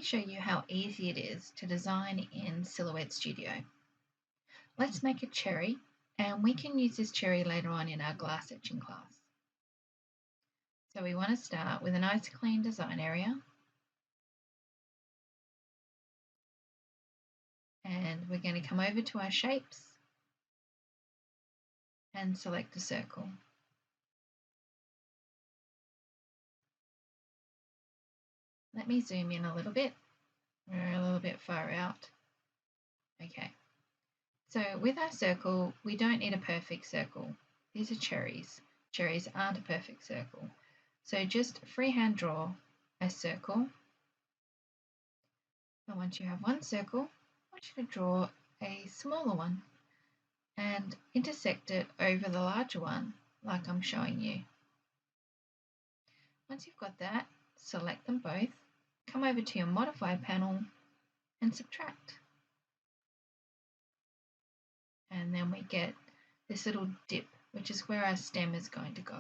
me show you how easy it is to design in Silhouette Studio. Let's make a cherry, and we can use this cherry later on in our glass etching class. So we want to start with a nice clean design area, and we're going to come over to our shapes and select a circle. Let me zoom in a little bit. We're a little bit far out. Okay, so with our circle, we don't need a perfect circle. These are cherries. Cherries aren't a perfect circle. So just freehand draw a circle. And once you have one circle, I want you to draw a smaller one and intersect it over the larger one, like I'm showing you. Once you've got that, select them both, come over to your modify panel and subtract. And then we get this little dip, which is where our stem is going to go.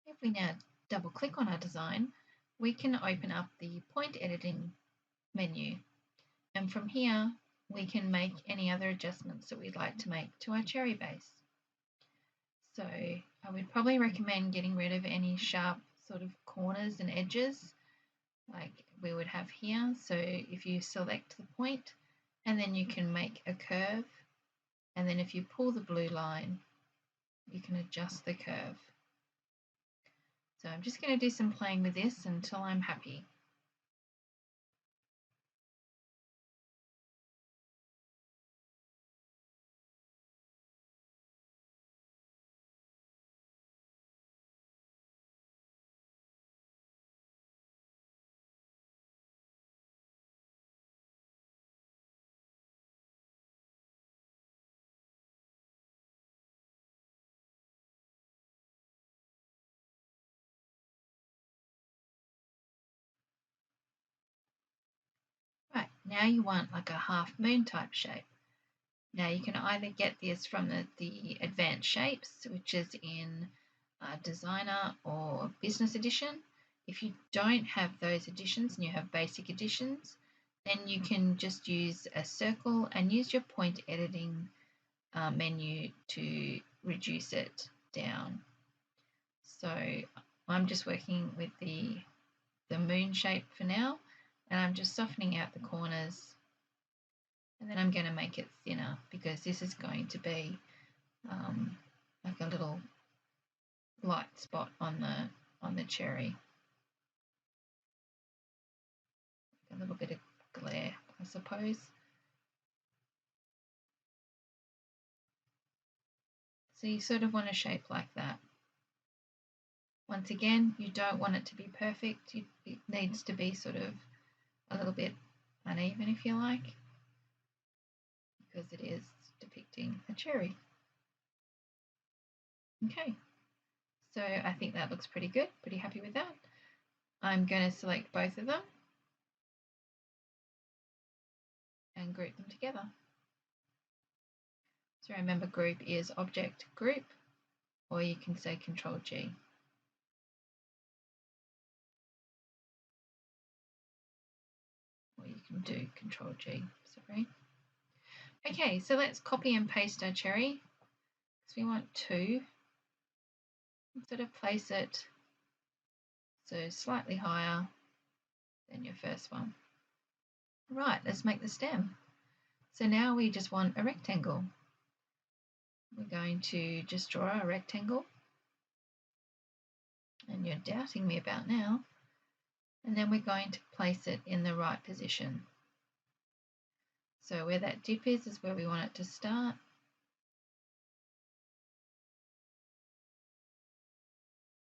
If we now double click on our design, we can open up the point editing menu. And from here, we can make any other adjustments that we'd like to make to our cherry base. So I would probably recommend getting rid of any sharp sort of corners and edges like we would have here. So if you select the point, and then you can make a curve, and then if you pull the blue line, you can adjust the curve. So I'm just going to do some playing with this until I'm happy. Right, now you want like a half moon type shape. Now you can either get this from the advanced shapes, which is in designer or business edition. If you don't have those editions and you have basic editions, then you can just use a circle and use your point editing menu to reduce it down. So I'm just working with the moon shape for now, and I'm just softening out the corners, and then I'm going to make it thinner because this is going to be like a little light spot on the cherry. A little bit of glare, I suppose. So you sort of want a shape like that. Once again, you don't want it to be perfect. It needs to be sort of a little bit uneven, if you like, because it is depicting a cherry. Okay, so I think that looks pretty good, pretty happy with that. I'm going to select both of them and group them together. So remember, group is object group, or you can say Control G. Or you can do Control G, sorry. Okay, so let's copy and paste our cherry. So we want two. Sort of place it so slightly higher than your first one. Right, let's make the stem. So now we just want a rectangle. We're going to just draw a rectangle, and you're doubting me about now, and then we're going to place it in the right position. So where that dip is where we want it to start.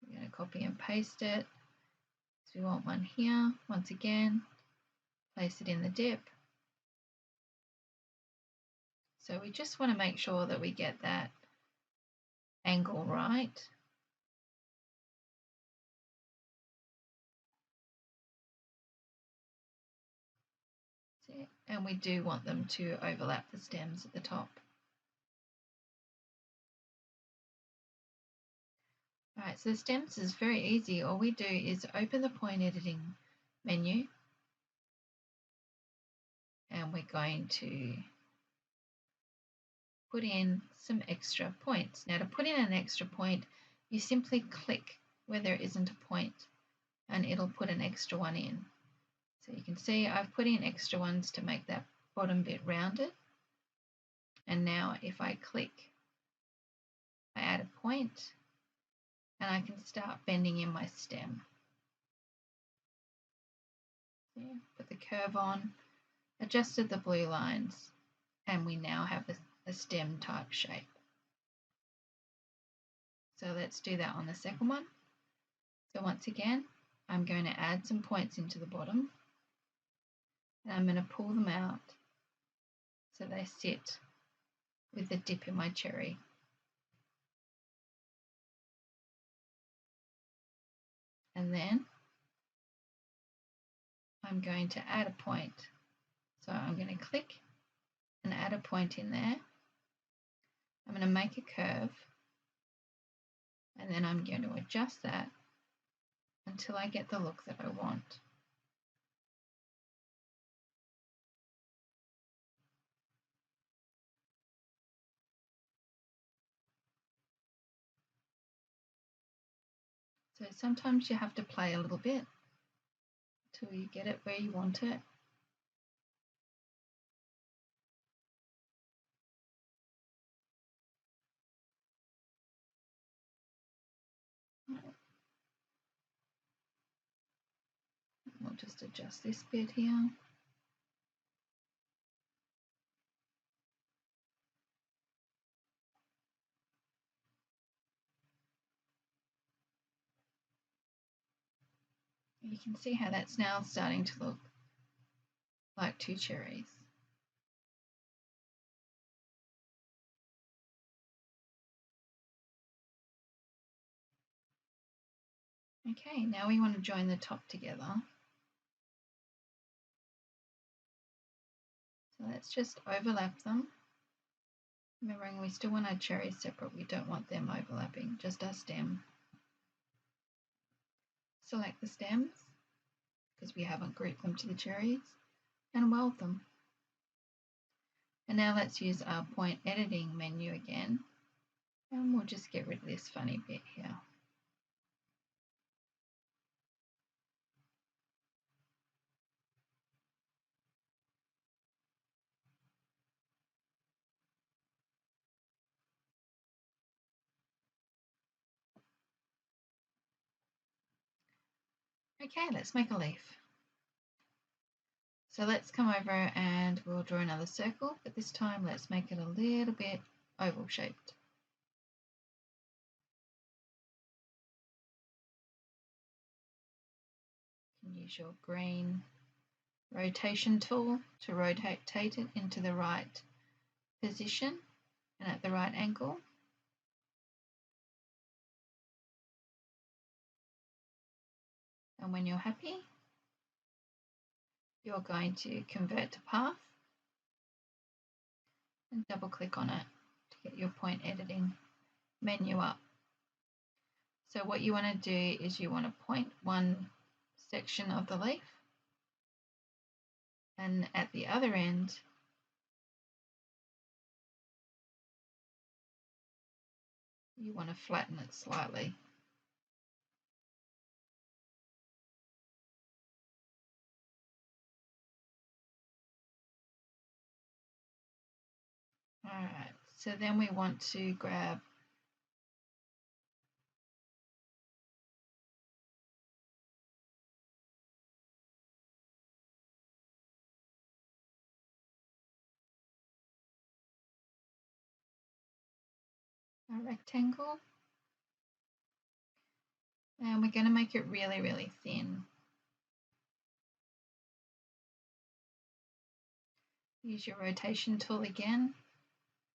We're going to copy and paste it. So we want one here, once again, place it in the dip. So we just want to make sure that we get that angle right. And we do want them to overlap the stems at the top. Alright, so the stems is very easy. All we do is open the point editing menu and we're going to put in some extra points. Now to put in an extra point, you simply click where there isn't a point and it'll put an extra one in. So you can see I've put in extra ones to make that bottom bit rounded. And now if I click, I add a point and I can start bending in my stem. Yeah, put the curve on, adjusted the blue lines, and we now have a stem type shape. So let's do that on the second one. So once again, I'm going to add some points into the bottom and I'm going to pull them out so they sit with the dip in my cherry. And then I'm going to add a point. So I'm going to click and add a point in there. I'm going to make a curve and then I'm going to adjust that until I get the look that I want. So sometimes you have to play a little bit until you get it where you want it. We'll just adjust this bit here. You can see how that's now starting to look like two cherries. Okay, now we want to join the top together. So let's just overlap them. Remembering we still want our cherries separate, we don't want them overlapping, just our stem. Select the stems, because we haven't grouped them to the cherries, and weld them. And now let's use our point editing menu again, and we'll just get rid of this funny bit here. Okay, let's make a leaf. So let's come over and we'll draw another circle, but this time let's make it a little bit oval shaped. You can use your green rotation tool to rotate it into the right position and at the right angle. And when you're happy, you're going to convert to path and double click on it to get your point editing menu up. So what you want to do is you want to point one section of the leaf and at the other end you want to flatten it slightly. Alright, so then we want to grab a rectangle and we're going to make it really, really thin. Use your rotation tool again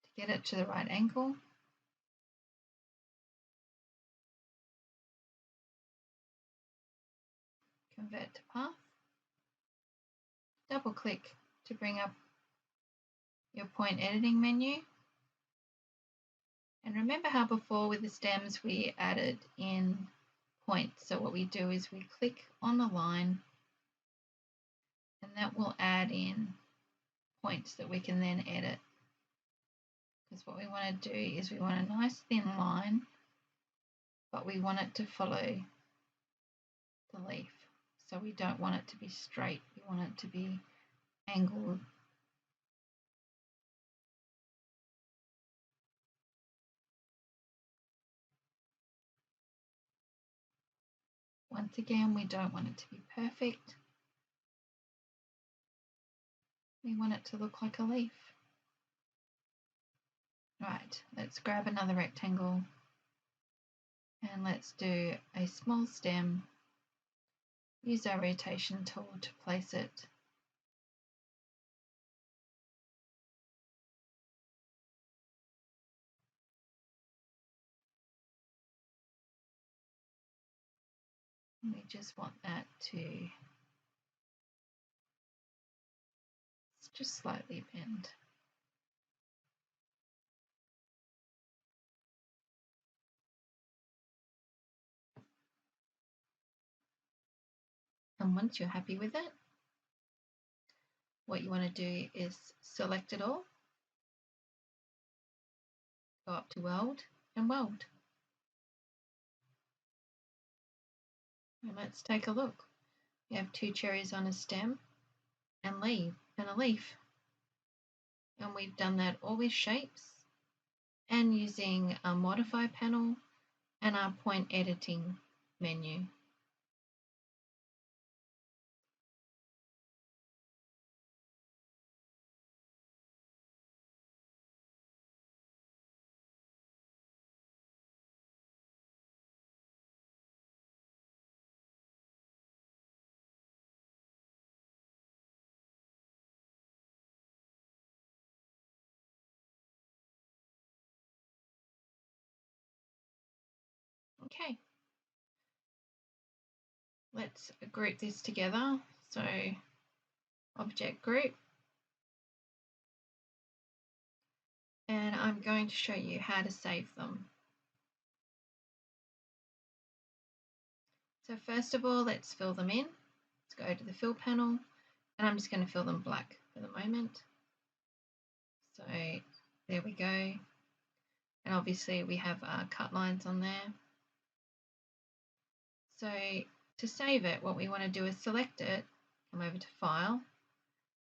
to get it to the right angle. Convert to path. Double click to bring up your point editing menu And remember how before with the stems we added in points. So what we do is we click on the line and that will add in points that we can then edit. Because what we want to do is we want a nice thin line, but we want it to follow the leaf. So we don't want it to be straight, we want it to be angled. Once again, we don't want it to be perfect. We want it to look like a leaf. Right, let's grab another rectangle and let's do a small stem. Use our rotation tool to place it. We just want that to just slightly bend. And once you're happy with it, what you want to do is select it all, go up to weld and weld. And let's take a look. We have 2 cherries on a stem and a leaf. And we've done that all with shapes and using a modify panel and our point editing menu. Okay, let's group this together. So object group, and I'm going to show you how to save them. So first of all, let's fill them in. Let's go to the fill panel, and I'm just going to fill them black for the moment. So there we go. And obviously we have our cut lines on there. So to save it, what we want to do is select it, come over to File,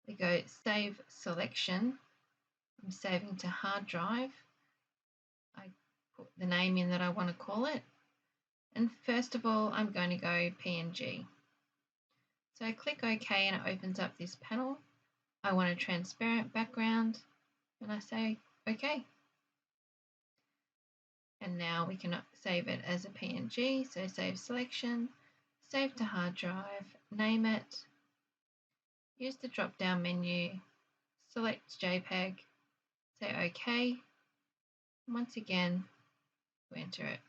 we go Save Selection. I'm saving to hard drive. I put the name in that I want to call it. And first of all, I'm going to go PNG. So I click OK and it opens up this panel. I want a transparent background and I say OK. And now we can save it as a PNG. So save selection, save to hard drive, name it, use the drop down menu, select JPEG, say OK. Once again, we enter it.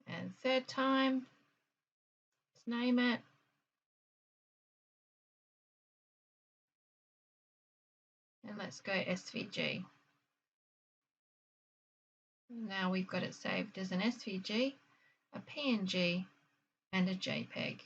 And third time, let's name it. And let's go SVG. Now we've got it saved as an SVG, a PNG, and a JPEG.